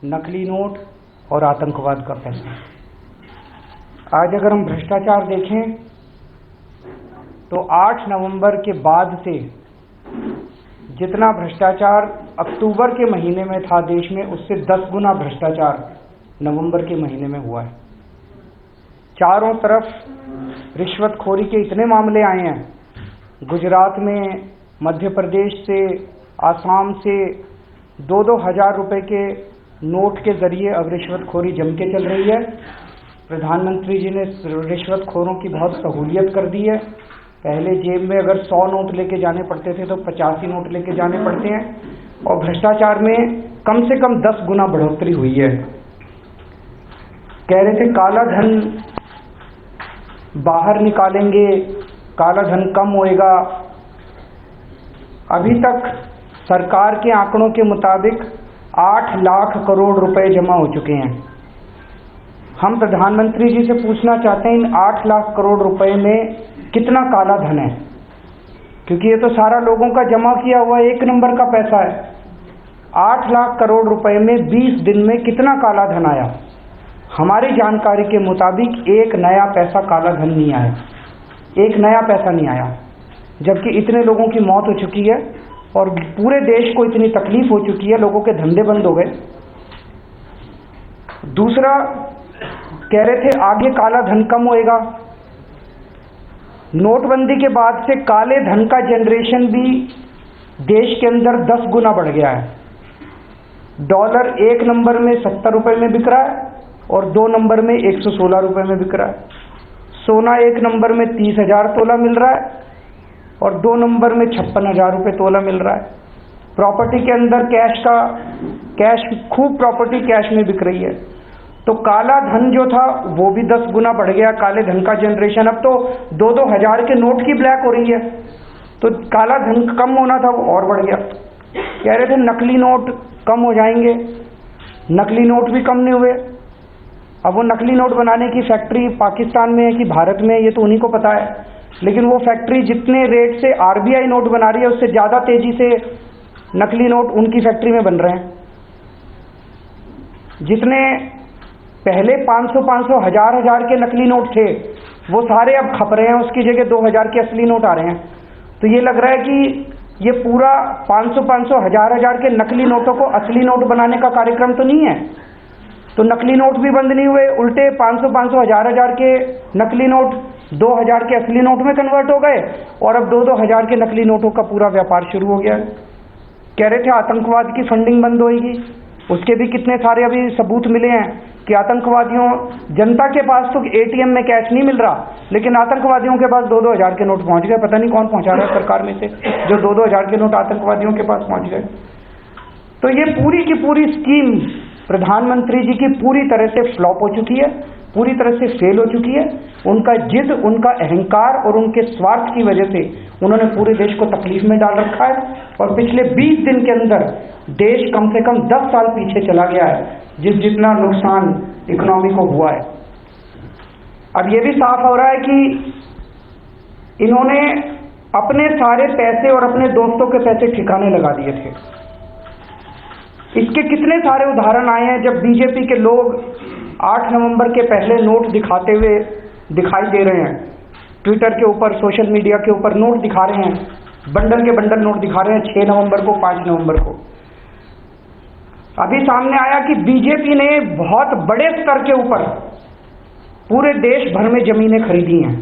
नकली नोट और आतंकवाद का पैसा। आज अगर हम भ्रष्टाचार देखें तो 8 नवंबर के बाद से जितना भ्रष्टाचार अक्टूबर के महीने में था देश में, उससे 10 गुना भ्रष्टाचार नवंबर के महीने में हुआ है। चारों तरफ रिश्वतखोरी के इतने मामले आए हैं। गुजरात में, मध्य प्रदेश से, आसाम से 2-2 हज़ार रुपए के नोट के जरिए अब रिश्वतखोरी जम के चल रही है। प्रधानमंत्री जी ने रिश्वतखोरों की बहुत सहूलियत कर दी है। पहले जेब में अगर 100 नोट लेके जाने पड़ते थे तो 85 नोट लेके जाने पड़ते हैं, और भ्रष्टाचार में कम से कम 10 गुना बढ़ोतरी हुई है। कह रहे थे काला धन बाहर निकालेंगे, काला धन कम होएगा। अभी तक सरकार के आंकड़ों के मुताबिक 8 लाख करोड़ रुपए जमा हो चुके हैं। हम प्रधानमंत्री जी से पूछना चाहते हैं, इन 8 लाख करोड़ रुपए में कितना काला धन है? क्योंकि ये तो सारा लोगों का जमा किया हुआ एक नंबर का पैसा है। 8 लाख करोड़ रुपए में 20 दिन में कितना काला धन आया? हमारी जानकारी के मुताबिक एक नया पैसा काला धन नहीं आया, एक नया पैसा नहीं आया, जबकि इतने लोगों की मौत हो चुकी है और पूरे देश को इतनी तकलीफ हो चुकी है, लोगों के धंधे बंद हो गए। दूसरा, कह रहे थे आगे काला धन कम होएगा। नोटबंदी के बाद से काले धन का जनरेशन भी देश के अंदर 10 गुना बढ़ गया है। डॉलर 1 नंबर में 70 रुपए में बिक रहा है और 2 नंबर में 116 रुपए में बिक रहा है। सोना 1 नंबर में 30,000 तोला मिल रहा है और 2 नंबर में 56,000 रुपए तोला मिल रहा है। प्रॉपर्टी के अंदर कैश खूब प्रॉपर्टी कैश में बिक रही है। तो काला धन जो था वो भी 10 गुना बढ़ गया। काले धन का जनरेशन अब तो 2-2 हज़ार के नोट की ब्लैक हो रही है। तो काला धन कम होना था वो और बढ़ गया। कह रहे थे नकली नोट कम हो जाएंगे, नकली नोट भी कम नहीं हुए। अब वो नकली नोट बनाने की फैक्ट्री पाकिस्तान में है कि भारत में, ये तो उन्हीं को पता है। लेकिन वो फैक्ट्री जितने रेट से आरबीआई नोट बना रही है उससे ज़्यादा तेजी से नकली नोट उनकी फैक्ट्री में बन रहे हैं। जितने पहले 500-500, 1000-1000 के नकली नोट थे वो सारे अब खप रहे हैं, उसकी जगह 2000 के असली नोट आ रहे हैं। तो ये लग रहा है कि ये पूरा 500-500, 1000-1000 के नकली नोटों को असली नोट बनाने का कार्यक्रम तो नहीं है। तो नकली नोट भी बंद नहीं हुए, उल्टे 500-500, 1000-1000 के नकली नोट 2000 के असली नोट में कन्वर्ट हो गए और अब 2-2 हज़ार के नकली नोटों का पूरा व्यापार शुरू हो गया है। कह रहे थे आतंकवाद की फंडिंग बंद होगी, उसके भी कितने सारे अभी सबूत मिले हैं कि आतंकवादियों, जनता के पास तो एटीएम में कैश नहीं मिल रहा, लेकिन आतंकवादियों के पास 2-2 हज़ार के नोट पहुंच गए। पता नहीं कौन पहुंचा रहा है सरकार में से, जो 2-2 हज़ार के नोट आतंकवादियों के पास पहुंच गए। तो ये पूरी की पूरी स्कीम प्रधानमंत्री जी की पूरी तरह से फ्लॉप हो चुकी है, पूरी तरह से फेल हो चुकी है। उनका जिद, उनका अहंकार और उनके स्वार्थ की वजह से उन्होंने पूरे देश को तकलीफ में डाल रखा है। और पिछले 20 दिन के अंदर देश कम से कम 10 साल पीछे चला गया है जितना नुकसान इकोनॉमी को हुआ है। अब ये भी साफ हो रहा है कि इन्होंने अपने सारे पैसे और अपने दोस्तों के पैसे ठिकाने लगा दिए थे। इसके कितने सारे उदाहरण आए हैं जब बीजेपी के लोग 8 नवंबर के पहले नोट दिखाते हुए दिखाई दे रहे हैं। ट्विटर के ऊपर, सोशल मीडिया के ऊपर नोट दिखा रहे हैं, बंडल के बंडल नोट दिखा रहे हैं 6 नवंबर को, 5 नवंबर को। अभी सामने आया कि बीजेपी ने बहुत बड़े स्तर के ऊपर पूरे देश भर में जमीनें खरीदी हैं।